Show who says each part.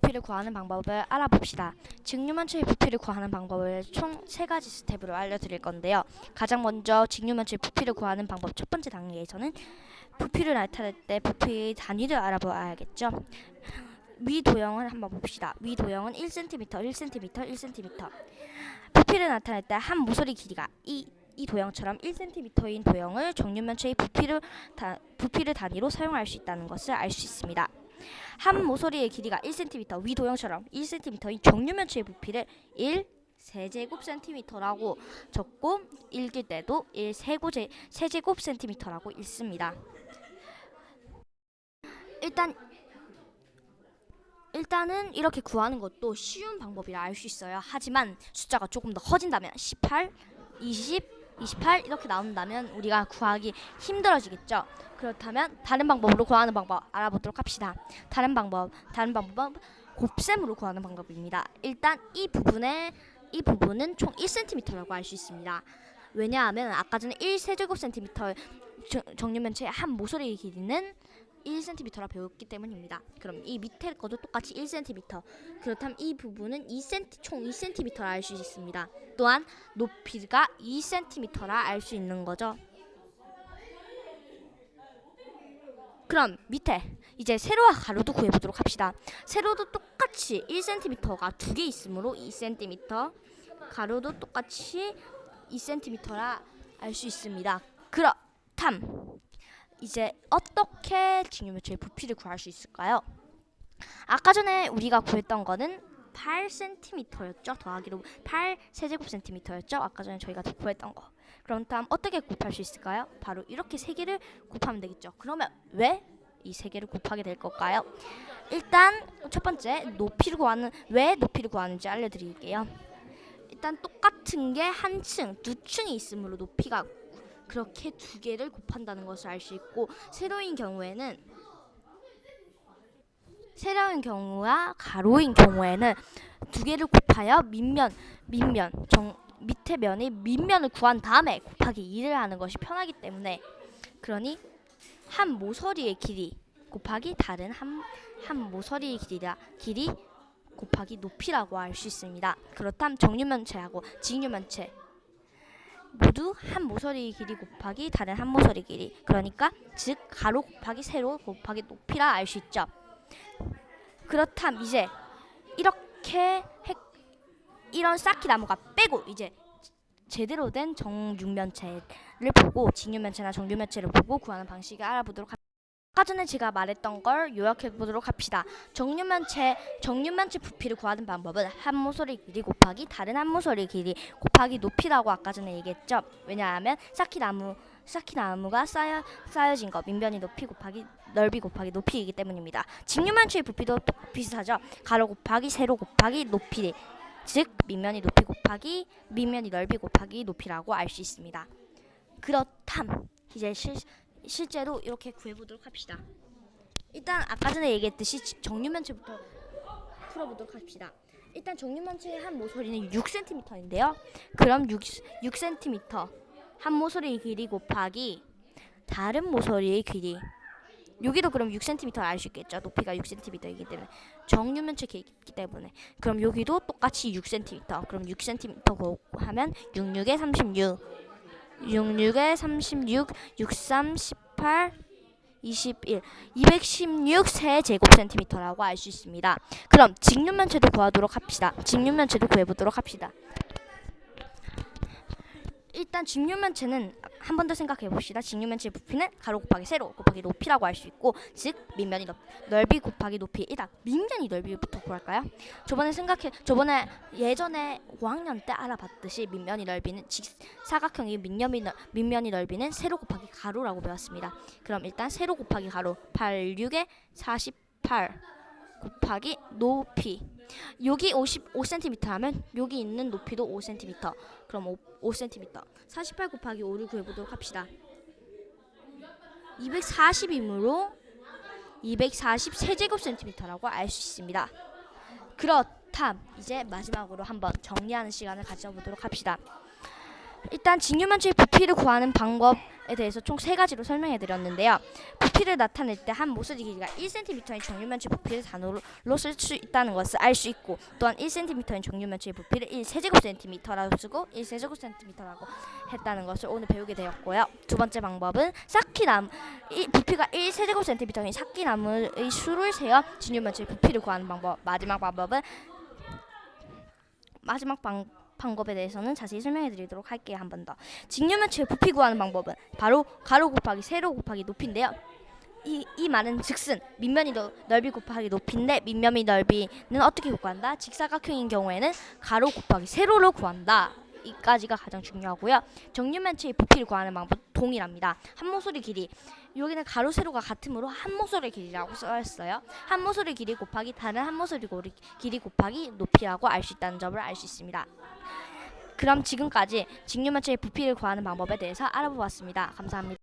Speaker 1: 부피를 구하는 방법을 알아봅시다. 직류면체의 부피를 구하는 방법을 총 3가지 스텝으로 알려드릴 건데요. 가장 먼저 직류면체의 부피를 구하는 방법 첫 번째 단계에서는 부피를 나타낼 때 부피의 단위를 알아봐야겠죠. 위 도형을 한번 봅시다. 위 도형은 1cm, 1cm, 1cm. 부피를 나타낼 때 한 모서리 길이가 이 도형처럼 1cm인 도형을 정류면체의 부피를 단위로 사용할 수 있다는 것을 알 수 있습니다. 한 모서리의 길이가 1cm, 위 도형처럼 1cm인 정류면체의 부피를 1 세제곱센티미터라고 적고 읽을 때도 1 세제곱센티미터라고 읽습니다. 일단은 이렇게 구하는 것도 쉬운 방법이라 알 수 있어요. 하지만 숫자가 조금 더 커진다면 18, 20, 28 이렇게 나온다면 우리가 구하기 힘들어지겠죠. 그렇다면 다른 방법으로 구하는 방법 알아보도록 합시다. 다른 방법은 곱셈으로 구하는 방법입니다. 일단 이 부분은 총 1cm라고 알 수 있습니다. 왜냐하면 아까 전에 1세제곱센티미터 정류면체의 한 모서리의 길이는 1cm라 배웠기 때문입니다. 그럼 이 밑에 것도 똑같이 1cm. 그렇다면 이 부분은 총 2cm라 알 수 있습니다. 또한 높이가 2cm라 알 수 있는 거죠. 그럼 밑에 이제 세로와 가로도 구해보도록 합시다. 세로도 똑같이 1cm가 2개 있으므로 2cm, 가로도 똑같이 2cm라 알 수 있습니다. 그렇담 이제 어떻게 직류면체의 부피를 구할 수 있을까요? 아까 전에 우리가 구했던 거는 8cm였죠. 더하기로 8세제곱센티미터였죠. 아까 전에 저희가 구했던 거. 그럼 다음 어떻게 곱할 수 있을까요? 바로 이렇게 3개를 곱하면 되겠죠. 그러면 왜 이 3개를 곱하게 될 걸까요? 일단 첫 번째 왜 높이를 구하는지 알려드릴게요. 일단 똑같은 게 한 층, 두 층이 있으므로 높이가 그렇게 2개를 곱한다는 것을 알 수 있고 세로인 경우와 가로인 경우에는 2개를 곱하여 밑에 면의 밑면을 구한 다음에 곱하기 2를 하는 것이 편하기 때문에 그러니 한 모서리의 길이 곱하기 다른 한 모서리의 길이 곱하기 높이라고 알 수 있습니다. 그렇다면 정류면체하고 직류면체 모두 한 모서리 길이 곱하기 다른 한 모서리 길이, 그러니까 즉 가로 곱하기 세로 곱하기 높이라 알 수 있죠. 그렇다면 이제 이런 쌓기 나무가 빼고 이제 제대로 된 정육면체를 보고 직육면체나 정육면체를 보고 구하는 방식을 알아보도록 합니다. 아까 전에 제가 말했던 걸 요약해 보도록 합시다. 정육면체 부피를 구하는 방법은 한 모서리 길이 곱하기 다른 한 모서리 길이 곱하기 높이라고 아까 전에 얘기했죠. 왜냐하면 쌓기 나무가 쌓여진 거 밑면이 높이 곱하기 넓이 곱하기 높이이기 때문입니다. 직육면체의 부피도 비슷하죠. 가로 곱하기 세로 곱하기 높이, 즉 밑면이 높이 곱하기 밑면이 넓이 곱하기 높이라고 알 수 있습니다. 그렇담 이제 실제로 이렇게 구해보도록 합시다. 일단 아까 전에 얘기했듯이 정류면체부터 풀어보도록 합시다. 일단 정류면체의 한 모서리는 6cm인데요. 그럼 6cm 한 모서리의 길이 곱하기 다른 모서리의 길이, 여기도 그럼 6cm 알 수 있겠죠. 높이가 6cm이기 때문에 정류면체 길이기 때문에 그럼 여기도 똑같이 6cm. 그럼 6cm 하면 66에 36 66에 36 63 18 21 216 세제곱센티미터라고 알 수 있습니다. 그럼 직류면체도 구하도록 합시다. 직류면체도 구해보도록 합시다. 일단 직류면체는 한 번 더 생각해 봅시다. 직류면체의 부피는 가로 곱하기 세로 곱하기 높이라고 할 수 있고, 즉 밑면이 넓이 곱하기 높이. 일단 밑면이 넓이부터 구할까요? 예전에 5학년 때 알아봤듯이 밑면이 넓이는 사각형의 밑면이 넓이는 세로 곱하기 가로라고 배웠습니다. 그럼 일단 세로 곱하기 가로 86에 48 곱하기 높이, 여기 55cm 하면 여기 있는 높이도 5cm. 그럼 5cm 48 곱하기 5를 구해보도록 합시다. 240이므로 240 세제곱센티미터라고 알 수 있습니다. 그렇담 이제 마지막으로 한번 정리하는 시간을 가져보도록 합시다. 일단 직류면체의 부피를 구하는 방법 대해서 총 3가지로 설명해 드렸는데요. 부피를 나타낼 때 한 모서리 길이가 1cm인 정육면체 부피를 단위로 쓸 수 있다는 것을 알 수 있고, 또한 1cm인 정육면체의 부피를 1세제곱센티미터라고 쓰고 1세제곱센티미터라고 했다는 것을 오늘 배우게 되었고요. 두 번째 방법은 부피가 1세제곱센티미터인 쌓기나무의 수를 세어 진유면체의 부피를 구하는 방법. 마지막 방법에 대해서는 자세히 설명해 드리도록 할게요. 한 번 더. 직류면체의 부피 구하는 방법은 바로 가로 곱하기 세로 곱하기 높이인데요. 이 말은 즉슨 밑면이 넓이 곱하기 높이인데, 밑면이 넓이는 어떻게 구한다? 직사각형인 경우에는 가로 곱하기 세로로 구한다. 이까지가 가장 중요하고요. 정육면체의 부피를 구하는 방법 동일합니다. 한 모서리 길이, 여기는 가로 세로가 같으므로 한 모서리 길이라고 써있어요. 한 모서리 길이 곱하기 다른 한 모서리 길이 곱하기 높이라고 알 수 있다는 점을 알 수 있습니다. 그럼 지금까지 직류면체의 부피를 구하는 방법에 대해서 알아보았습니다. 감사합니다.